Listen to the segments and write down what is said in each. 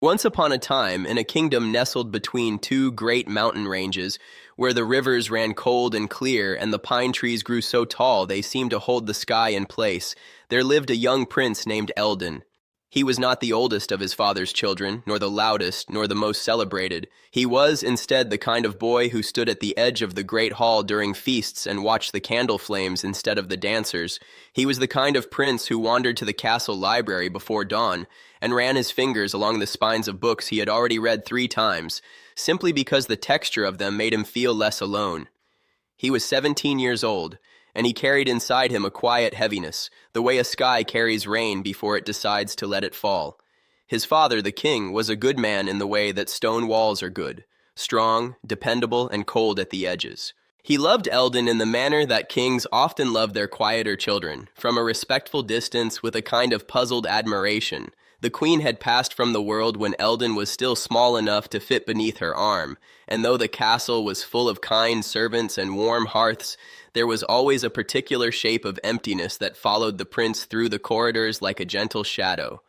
Once upon a time, in a kingdom nestled between two great mountain ranges, where the rivers ran cold and clear and the pine trees grew so tall they seemed to hold the sky in place, there lived a young prince named Eldon. He was not the oldest of his father's children, nor the loudest, nor the most celebrated. He was, instead, the kind of boy who stood at the edge of the great hall during feasts and watched the candle flames instead of the dancers. He was the kind of prince who wandered to the castle library before dawn and ran his fingers along the spines of books he had already read 3 times, simply because the texture of them made him feel less alone. He was 17 years old, and he carried inside him a quiet heaviness, the way a sky carries rain before it decides to let it fall. His father, the king, was a good man in the way that stone walls are good, strong, dependable, and cold at the edges. He loved Eldon in the manner that kings often love their quieter children, from a respectful distance with a kind of puzzled admiration. The queen had passed from the world when Eldon was still small enough to fit beneath her arm, and though the castle was full of kind servants and warm hearths, there was always a particular shape of emptiness that followed the prince through the corridors like a gentle shadow.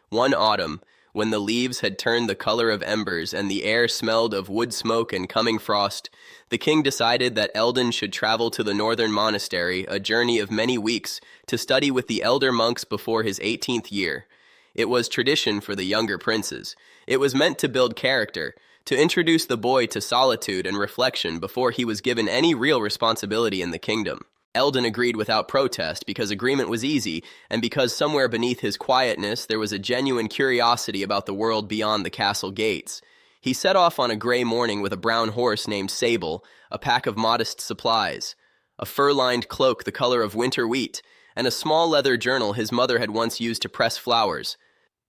One autumn, when the leaves had turned the color of embers and the air smelled of wood smoke and coming frost, the king decided that Eldon should travel to the northern monastery, a journey of many weeks, to study with the elder monks before his 18th year. It was tradition for the younger princes. It was meant to build character, to introduce the boy to solitude and reflection before he was given any real responsibility in the kingdom. Eldon agreed without protest because agreement was easy, and because somewhere beneath his quietness there was a genuine curiosity about the world beyond the castle gates. He set off on a gray morning with a brown horse named Sable, a pack of modest supplies, a fur-lined cloak the color of winter wheat, and a small leather journal his mother had once used to press flowers.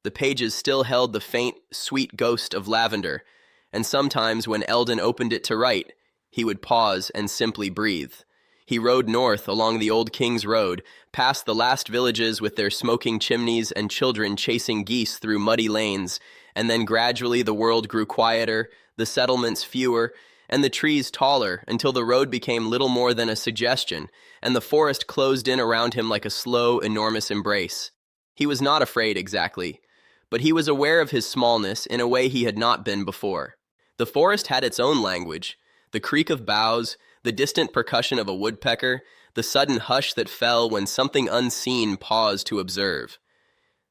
The pages still held the faint, sweet ghost of lavender, and sometimes when Eldon opened it to write, he would pause and simply breathe. He rode north along the old King's Road, past the last villages with their smoking chimneys and children chasing geese through muddy lanes, and then gradually the world grew quieter, the settlements fewer, and the trees taller, until the road became little more than a suggestion, and the forest closed in around him like a slow, enormous embrace. He was not afraid exactly, but he was aware of his smallness in a way he had not been before. The forest had its own language, the creak of boughs, the distant percussion of a woodpecker, the sudden hush that fell when something unseen paused to observe.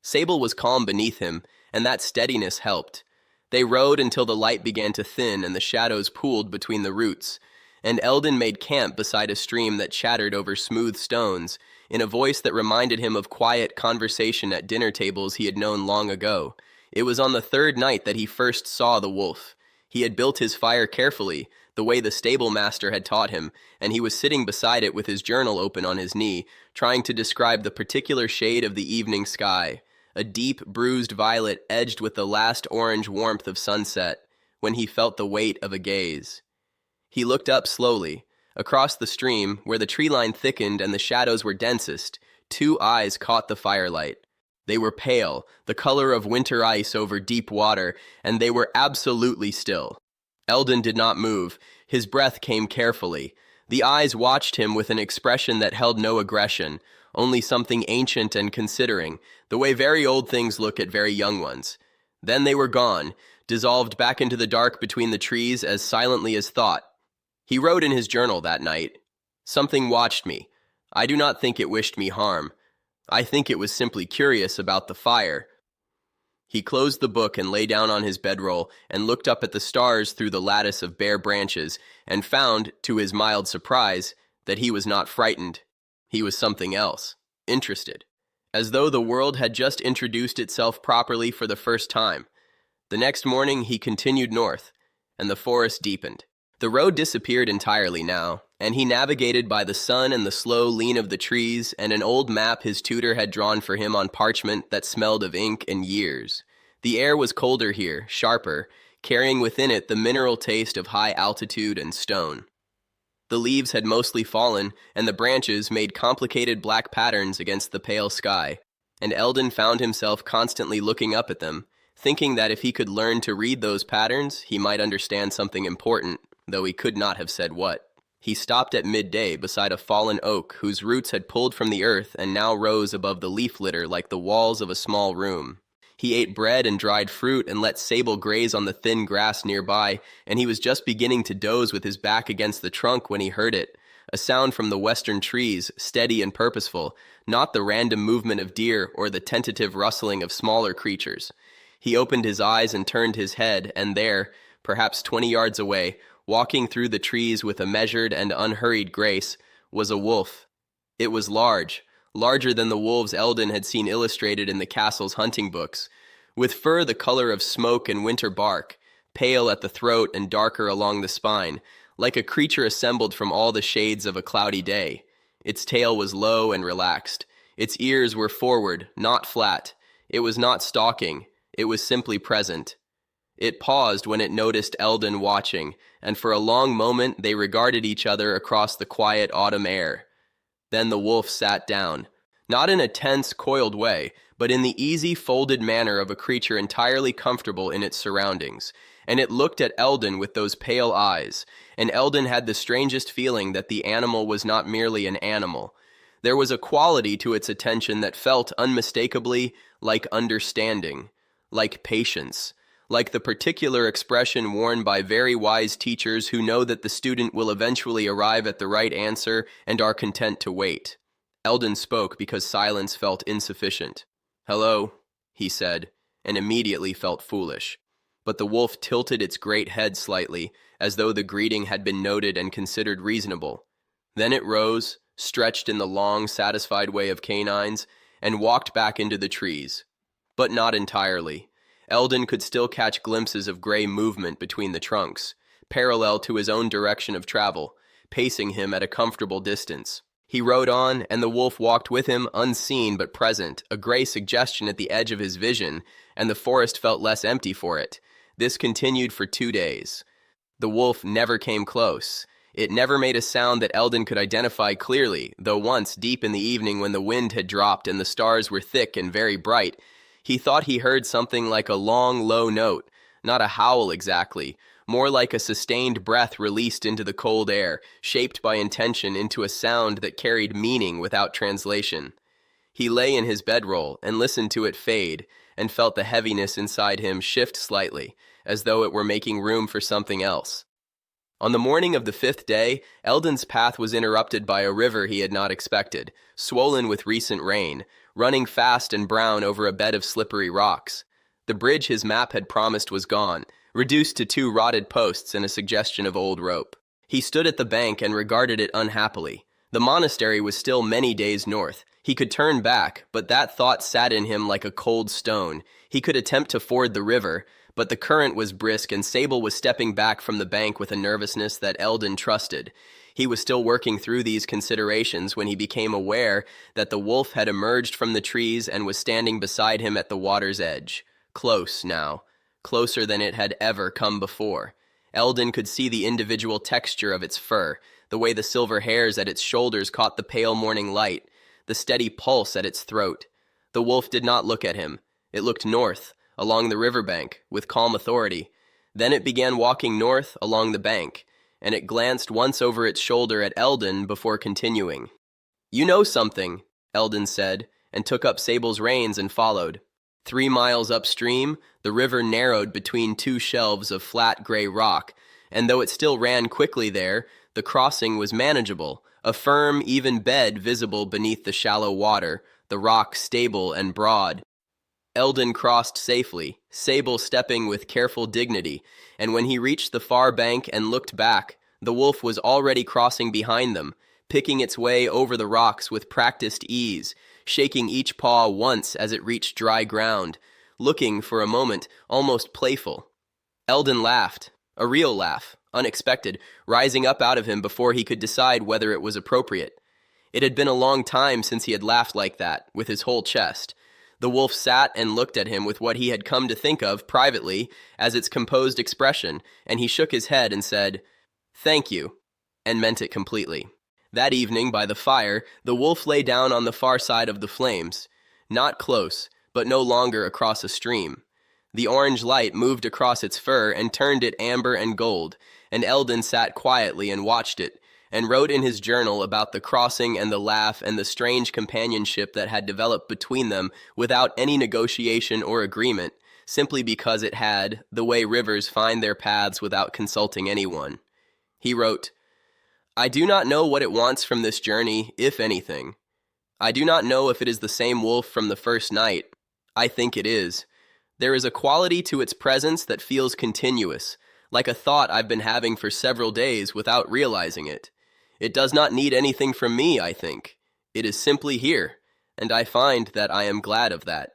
Sable was calm beneath him, and that steadiness helped. They rode until the light began to thin and the shadows pooled between the roots, and Eldon made camp beside a stream that chattered over smooth stones, in a voice that reminded him of quiet conversation at dinner tables he had known long ago. It was on the 3rd night that he first saw the wolf. He had built his fire carefully, the way the stable master had taught him, and he was sitting beside it with his journal open on his knee, trying to describe the particular shade of the evening sky, a deep, bruised violet edged with the last orange warmth of sunset, when he felt the weight of a gaze. He looked up slowly. Across the stream, where the tree line thickened and the shadows were densest, 2 eyes caught the firelight. They were pale, the color of winter ice over deep water, and they were absolutely still. Eldon did not move. His breath came carefully. The eyes watched him with an expression that held no aggression, only something ancient and considering, the way very old things look at very young ones. Then they were gone, dissolved back into the dark between the trees as silently as thought. He wrote in his journal that night, "Something watched me. I do not think it wished me harm. I think it was simply curious about the fire." He closed the book and lay down on his bedroll and looked up at the stars through the lattice of bare branches and found, to his mild surprise, that he was not frightened. He was something else, interested, as though the world had just introduced itself properly for the first time. The next morning he continued north, and the forest deepened. The road disappeared entirely now, and he navigated by the sun and the slow lean of the trees and an old map his tutor had drawn for him on parchment that smelled of ink and years. The air was colder here, sharper, carrying within it the mineral taste of high altitude and stone. The leaves had mostly fallen, and the branches made complicated black patterns against the pale sky, and Eldon found himself constantly looking up at them, thinking that if he could learn to read those patterns, he might understand something important, though he could not have said what. He stopped at midday beside a fallen oak whose roots had pulled from the earth and now rose above the leaf litter like the walls of a small room. He ate bread and dried fruit and let Sable graze on the thin grass nearby, and he was just beginning to doze with his back against the trunk when he heard it. A sound from the western trees, steady and purposeful, not the random movement of deer or the tentative rustling of smaller creatures. He opened his eyes and turned his head, and there, perhaps 20 yards away, walking through the trees with a measured and unhurried grace, was a wolf. It was large, larger than the wolves Eldon had seen illustrated in the castle's hunting books, with fur the color of smoke and winter bark, pale at the throat and darker along the spine, like a creature assembled from all the shades of a cloudy day. Its tail was low and relaxed. Its ears were forward, not flat. It was not stalking. It was simply present. It paused when it noticed Eldon watching, and for a long moment they regarded each other across the quiet autumn air. Then the wolf sat down, not in a tense, coiled way, but in the easy, folded manner of a creature entirely comfortable in its surroundings, and it looked at Eldon with those pale eyes, and Eldon had the strangest feeling that the animal was not merely an animal. There was a quality to its attention that felt unmistakably like understanding, like patience, like the particular expression worn by very wise teachers who know that the student will eventually arrive at the right answer and are content to wait. Eldon spoke because silence felt insufficient. "Hello," he said, and immediately felt foolish. But the wolf tilted its great head slightly, as though the greeting had been noted and considered reasonable. Then it rose, stretched in the long, satisfied way of canines, and walked back into the trees. But not entirely. Eldon could still catch glimpses of gray movement between the trunks, parallel to his own direction of travel, pacing him at a comfortable distance. He rode on, and the wolf walked with him, unseen but present, a gray suggestion at the edge of his vision, and the forest felt less empty for it. This continued for 2 days. The wolf never came close. It never made a sound that Eldon could identify clearly, though once, deep in the evening when the wind had dropped and the stars were thick and very bright, he thought he heard something like a long, low note, not a howl exactly, more like a sustained breath released into the cold air, shaped by intention into a sound that carried meaning without translation. He lay in his bedroll and listened to it fade, and felt the heaviness inside him shift slightly, as though it were making room for something else. On the morning of the 5th day, Eldon's path was interrupted by a river he had not expected, swollen with recent rain, running fast and brown over a bed of slippery rocks. The bridge his map had promised was gone, reduced to 2 rotted posts and a suggestion of old rope. He stood at the bank and regarded it unhappily. The monastery was still many days north. He could turn back, but that thought sat in him like a cold stone. He could attempt to ford the river, but the current was brisk and Sable was stepping back from the bank with a nervousness that Eldon trusted. He was still working through these considerations when he became aware that the wolf had emerged from the trees and was standing beside him at the water's edge. Close now, closer than it had ever come before. Eldon could see the individual texture of its fur, the way the silver hairs at its shoulders caught the pale morning light, the steady pulse at its throat. The wolf did not look at him. It looked north, along the riverbank, with calm authority. Then it began walking north along the bank, and it glanced once over its shoulder at Eldon before continuing. "You know something," Eldon said, and took up Sable's reins and followed. 3 miles upstream, the river narrowed between 2 shelves of flat gray rock, and though it still ran quickly there, the crossing was manageable, a firm, even bed visible beneath the shallow water, the rock stable and broad. Eldon crossed safely, Sable stepping with careful dignity, and when he reached the far bank and looked back, the wolf was already crossing behind them, picking its way over the rocks with practiced ease, shaking each paw once as it reached dry ground, looking, for a moment, almost playful. Eldon laughed, a real laugh, unexpected, rising up out of him before he could decide whether it was appropriate. It had been a long time since he had laughed like that, with his whole chest. The wolf sat and looked at him with what he had come to think of, privately, as its composed expression, and he shook his head and said, "Thank you," and meant it completely. That evening, by the fire, the wolf lay down on the far side of the flames, not close, but no longer across a stream. The orange light moved across its fur and turned it amber and gold, and Eldon sat quietly and watched it, and wrote in his journal about the crossing and the laugh and the strange companionship that had developed between them without any negotiation or agreement, simply because it had, the way rivers find their paths without consulting anyone. He wrote, "I do not know what it wants from this journey, if anything. I do not know if it is the same wolf from the first night. I think it is. There is a quality to its presence that feels continuous, like a thought I've been having for several days without realizing it. It does not need anything from me, I think. It is simply here, and I find that I am glad of that."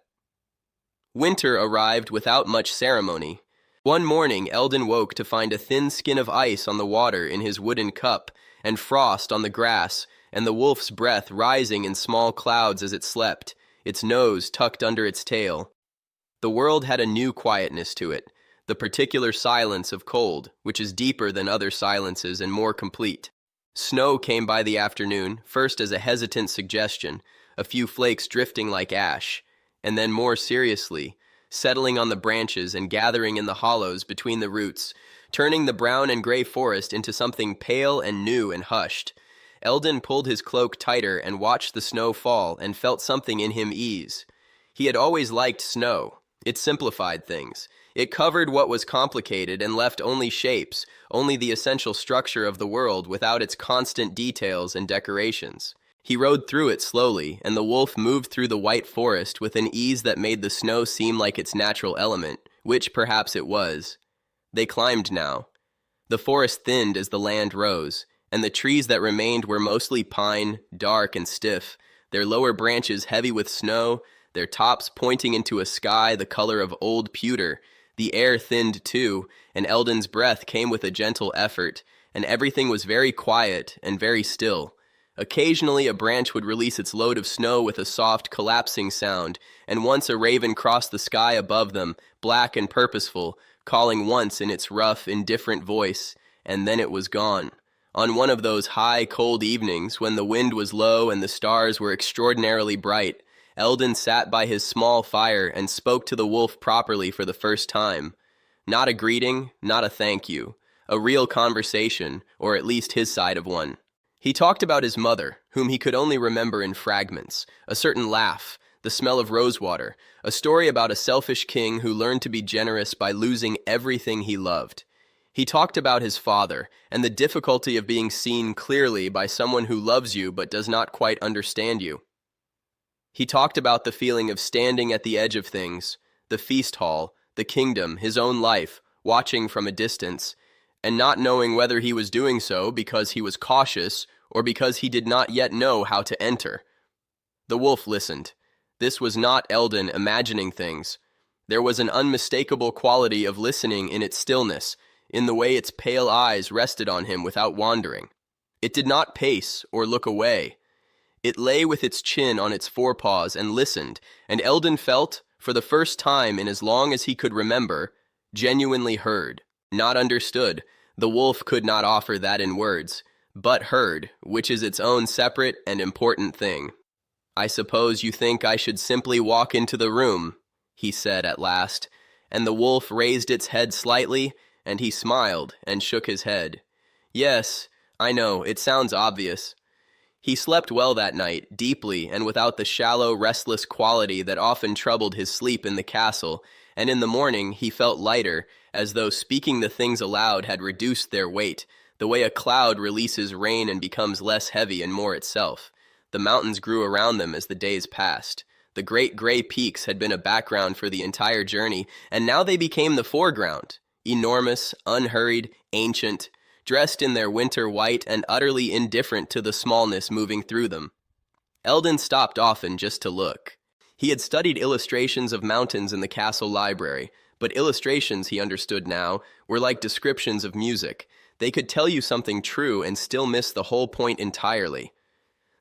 Winter arrived without much ceremony. One morning, Eldon woke to find a thin skin of ice on the water in his wooden cup, and frost on the grass, and the wolf's breath rising in small clouds as it slept, its nose tucked under its tail. The world had a new quietness to it, the particular silence of cold, which is deeper than other silences and more complete. Snow came by the afternoon, first as a hesitant suggestion, a few flakes drifting like ash, and then more seriously, settling on the branches and gathering in the hollows between the roots, turning the brown and gray forest into something pale and new and hushed. Eldon pulled his cloak tighter and watched the snow fall and felt something in him ease. He had always liked snow. It simplified things. It covered what was complicated and left only shapes, only the essential structure of the world without its constant details and decorations. He rode through it slowly, and the wolf moved through the white forest with an ease that made the snow seem like its natural element, which perhaps it was. They climbed now. The forest thinned as the land rose, and the trees that remained were mostly pine, dark and stiff, their lower branches heavy with snow, their tops pointing into a sky the color of old pewter. The air thinned too, and Eldon's breath came with a gentle effort, and everything was very quiet and very still. Occasionally a branch would release its load of snow with a soft, collapsing sound, and once a raven crossed the sky above them, black and purposeful, calling once in its rough, indifferent voice, and then it was gone. On one of those high, cold evenings, when the wind was low and the stars were extraordinarily bright, Eldon sat by his small fire and spoke to the wolf properly for the first time. Not a greeting, not a thank you. A real conversation, or at least his side of one. He talked about his mother, whom he could only remember in fragments, a certain laugh, the smell of rosewater, a story about a selfish king who learned to be generous by losing everything he loved. He talked about his father, and the difficulty of being seen clearly by someone who loves you but does not quite understand you. He talked about the feeling of standing at the edge of things, the feast hall, the kingdom, his own life, watching from a distance, and not knowing whether he was doing so because he was cautious or because he did not yet know how to enter. The wolf listened. This was not Eldon imagining things. There was an unmistakable quality of listening in its stillness, in the way its pale eyes rested on him without wandering. It did not pace or look away. It lay with its chin on its forepaws and listened, and Eldon felt, for the first time in as long as he could remember, genuinely heard. Not understood. The wolf could not offer that in words, but heard, which is its own separate and important thing. "I suppose you think I should simply walk into the room," he said at last, and the wolf raised its head slightly, and he smiled and shook his head. "Yes, I know, it sounds obvious." He slept well that night, deeply and without the shallow, restless quality that often troubled his sleep in the castle, and in the morning he felt lighter, as though speaking the things aloud had reduced their weight, the way a cloud releases rain and becomes less heavy and more itself. The mountains grew around them as the days passed. The great gray peaks had been a background for the entire journey, and now they became the foreground, enormous, unhurried, ancient, dressed in their winter white and utterly indifferent to the smallness moving through them. Eldon stopped often just to look. He had studied illustrations of mountains in the castle library, but illustrations, he understood now, were like descriptions of music. They could tell you something true and still miss the whole point entirely.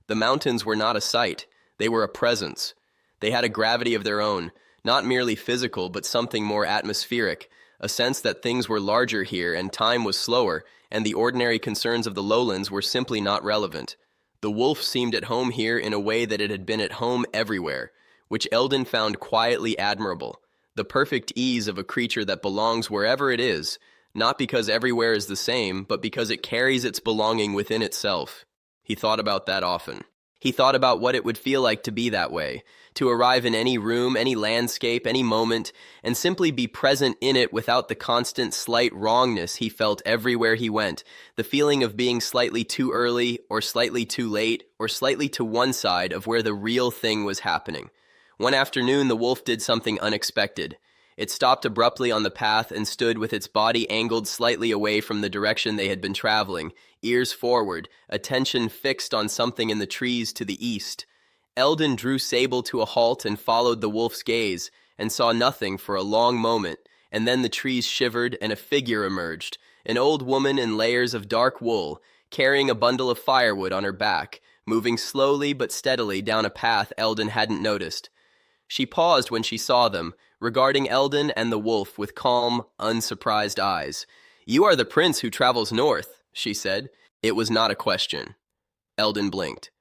The mountains were not a sight, they were a presence. They had a gravity of their own, not merely physical but something more atmospheric, a sense that things were larger here and time was slower, and the ordinary concerns of the lowlands were simply not relevant. The wolf seemed at home here in a way that it had been at home everywhere, which Eldon found quietly admirable, the perfect ease of a creature that belongs wherever it is, Not because everywhere is the same, but because it carries its belonging within itself. He thought about that often. He thought about what it would feel like to be that way, to arrive in any room, any landscape, any moment, and simply be present in it without the constant slight wrongness he felt everywhere he went, the feeling of being slightly too early, or slightly too late, or slightly to one side of where the real thing was happening. One afternoon, the wolf did something unexpected. It stopped abruptly on the path and stood with its body angled slightly away from the direction they had been traveling, ears forward, attention fixed on something in the trees to the east. Eldon drew Sable to a halt and followed the wolf's gaze, and saw nothing for a long moment, and then the trees shivered and a figure emerged, an old woman in layers of dark wool, carrying a bundle of firewood on her back, moving slowly but steadily down a path Eldon hadn't noticed. She paused when she saw them, regarding Eldon and the wolf with calm, unsurprised eyes. "You are the prince who travels north," she said. It was not a question. Eldon blinked.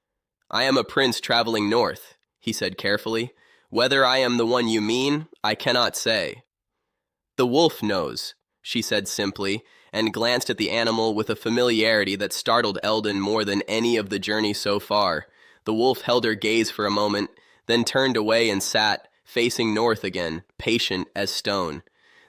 "I am a prince traveling north," he said carefully. "Whether I am the one you mean, I cannot say." "The wolf knows," she said simply, and glanced at the animal with a familiarity that startled Eldon more than any of the journey so far. The wolf held her gaze for a moment, then turned away and sat, facing north again, patient as stone.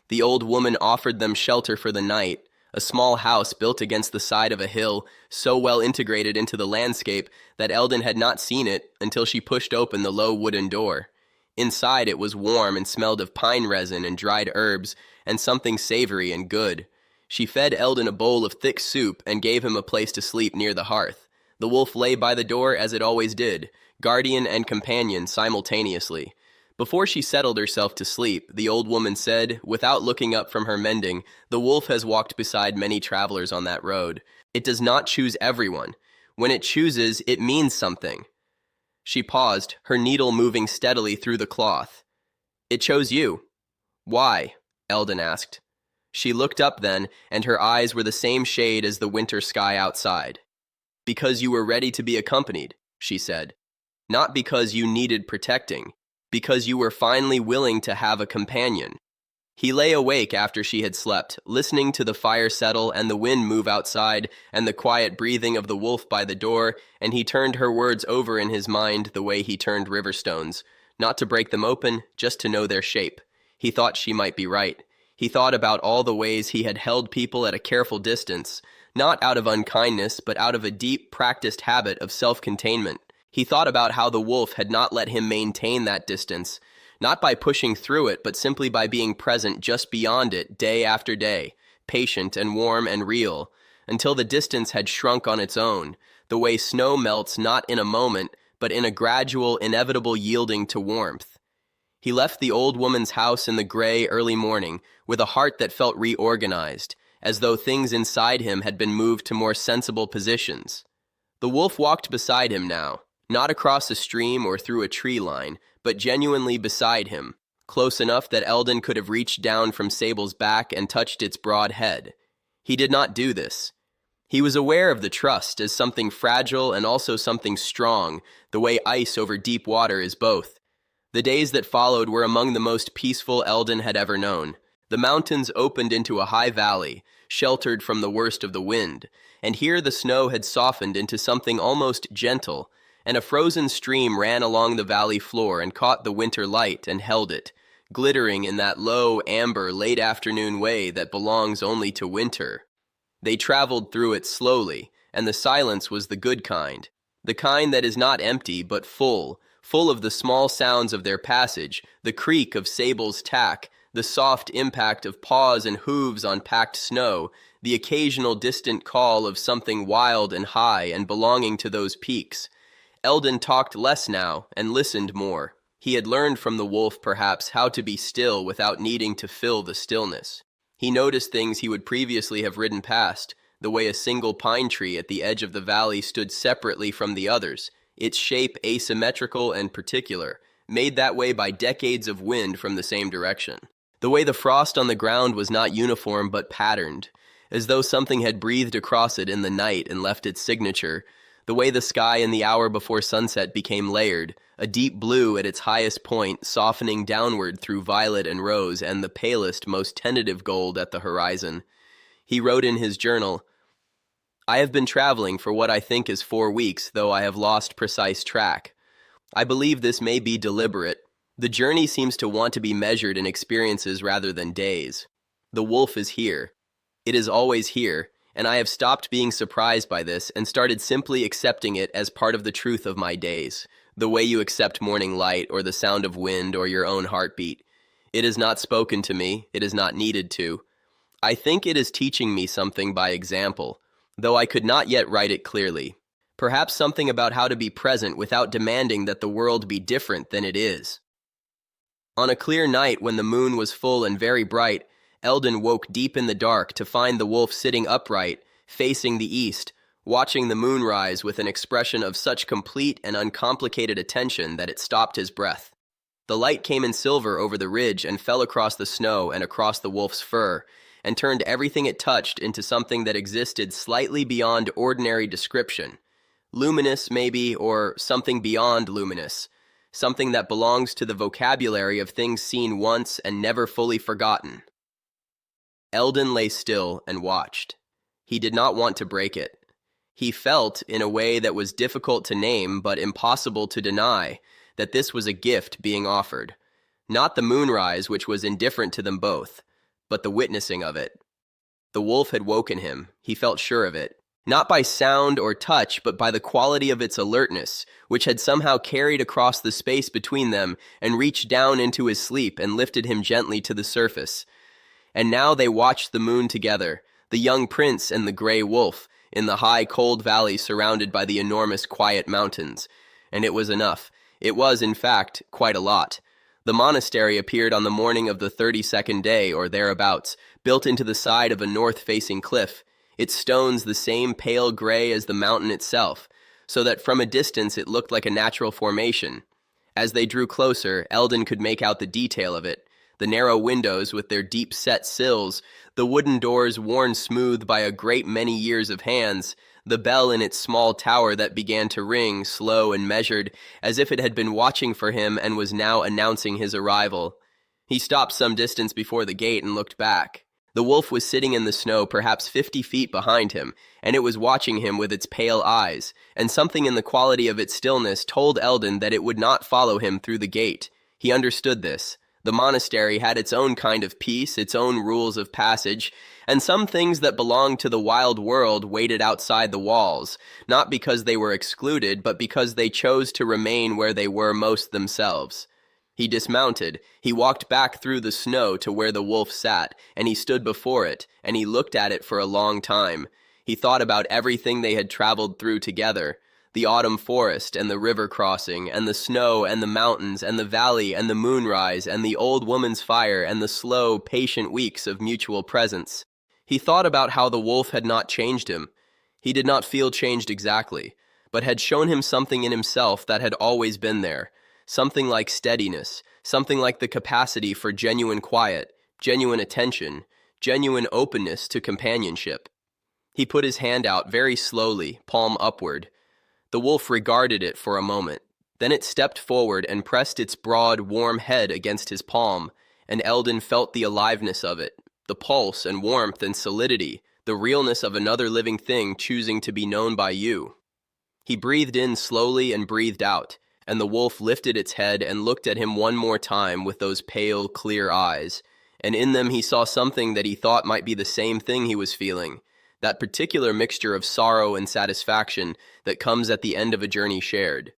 The old woman offered them shelter for the night, a small house built against the side of a hill, so well integrated into the landscape that Eldon had not seen it until she pushed open the low wooden door. Inside it was warm and smelled of pine resin and dried herbs, and something savory and good. She fed Eldon a bowl of thick soup and gave him a place to sleep near the hearth. The wolf lay by the door as it always did, guardian and companion simultaneously. Before she settled herself to sleep, the old woman said, without looking up from her mending, "The wolf has walked beside many travelers on that road. It does not choose everyone. When it chooses, it means something." She paused, her needle moving steadily through the cloth. "It chose you." "Why?" Eldon asked. She looked up then, and her eyes were the same shade as the winter sky outside. "Because you were ready to be accompanied," she said. "Not because you needed protecting. Because you were finally willing to have a companion." He lay awake after she had slept, listening to the fire settle and the wind move outside and the quiet breathing of the wolf by the door, and he turned her words over in his mind the way he turned river stones, not to break them open, just to know their shape. He thought she might be right. He thought about all the ways he had held people at a careful distance, not out of unkindness, but out of a deep, practiced habit of self-containment. He thought about how the wolf had not let him maintain that distance, not by pushing through it, but simply by being present just beyond it day after day, patient and warm and real, until the distance had shrunk on its own, the way snow melts not in a moment, but in a gradual, inevitable yielding to warmth. He left the old woman's house in the gray early morning with a heart that felt reorganized, as though things inside him had been moved to more sensible positions. The wolf walked beside him now, not across a stream or through a tree line, but genuinely beside him, close enough that Eldon could have reached down from Sable's back and touched its broad head. He did not do this. He was aware of the trust as something fragile and also something strong, the way ice over deep water is both. The days that followed were among the most peaceful Eldon had ever known. The mountains opened into a high valley, sheltered from the worst of the wind, and here the snow had softened into something almost gentle, and a frozen stream ran along the valley floor and caught the winter light and held it, glittering in that low, amber, late-afternoon way that belongs only to winter. They traveled through it slowly, and the silence was the good kind, the kind that is not empty but full of the small sounds of their passage, the creak of Sable's tack, the soft impact of paws and hooves on packed snow, the occasional distant call of something wild and high and belonging to those peaks. Eldon talked less now and listened more. He had learned from the wolf, perhaps, how to be still without needing to fill the stillness. He noticed things he would previously have ridden past, the way a single pine tree at the edge of the valley stood separately from the others, its shape asymmetrical and particular, made that way by decades of wind from the same direction. The way the frost on the ground was not uniform but patterned, as though something had breathed across it in the night and left its signature. The way the sky in the hour before sunset became layered, a deep blue at its highest point, softening downward through violet and rose and the palest, most tentative gold at the horizon. He wrote in his journal, "I have been traveling for what I think is 4 weeks, though I have lost precise track. I believe this may be deliberate. The journey seems to want to be measured in experiences rather than days. The wolf is here. It is always here, and I have stopped being surprised by this and started simply accepting it as part of the truth of my days, the way you accept morning light or the sound of wind or your own heartbeat. It has not spoken to me, it is not needed to. I think it is teaching me something by example, though I could not yet write it clearly. Perhaps something about how to be present without demanding that the world be different than it is." On a clear night when the moon was full and very bright, Eldon woke deep in the dark to find the wolf sitting upright, facing the east, watching the moon rise with an expression of such complete and uncomplicated attention that it stopped his breath. The light came in silver over the ridge and fell across the snow and across the wolf's fur, and turned everything it touched into something that existed slightly beyond ordinary description. Luminous, maybe, or something beyond luminous. Something that belongs to the vocabulary of things seen once and never fully forgotten. Eldon lay still and watched. He did not want to break it. He felt, in a way that was difficult to name but impossible to deny, that this was a gift being offered. Not the moonrise, which was indifferent to them both, but the witnessing of it. The wolf had woken him, he felt sure of it. Not by sound or touch, but by the quality of its alertness, which had somehow carried across the space between them and reached down into his sleep and lifted him gently to the surface. And now they watched the moon together, the young prince and the gray wolf, in the high, cold valley surrounded by the enormous, quiet mountains. And it was enough. It was, in fact, quite a lot. The monastery appeared on the morning of the 32nd day, or thereabouts, built into the side of a north-facing cliff, its stones the same pale gray as the mountain itself, so that from a distance it looked like a natural formation. As they drew closer, Eldon could make out the detail of it, the narrow windows with their deep-set sills, the wooden doors worn smooth by a great many years of hands, the bell in its small tower that began to ring, slow and measured, as if it had been watching for him and was now announcing his arrival. He stopped some distance before the gate and looked back. The wolf was sitting in the snow perhaps 50 feet behind him, and it was watching him with its pale eyes, and something in the quality of its stillness told Eldon that it would not follow him through the gate. He understood this. The monastery had its own kind of peace, its own rules of passage, and some things that belonged to the wild world waited outside the walls, not because they were excluded, but because they chose to remain where they were most themselves. He dismounted, he walked back through the snow to where the wolf sat, and he stood before it, and he looked at it for a long time. He thought about everything they had traveled through together, the autumn forest and the river crossing, and the snow and the mountains and the valley and the moonrise and the old woman's fire and the slow, patient weeks of mutual presence. He thought about how the wolf had not changed him. He did not feel changed exactly, but had shown him something in himself that had always been there. Something like steadiness, something like the capacity for genuine quiet, genuine attention, genuine openness to companionship. He put his hand out very slowly, palm upward. The wolf regarded it for a moment. Then it stepped forward and pressed its broad, warm head against his palm, and Eldon felt the aliveness of it, the pulse and warmth and solidity, the realness of another living thing choosing to be known by you. He breathed in slowly and breathed out, and the wolf lifted its head and looked at him one more time with those pale, clear eyes, and in them he saw something that he thought might be the same thing he was feeling, that particular mixture of sorrow and satisfaction that comes at the end of a journey shared.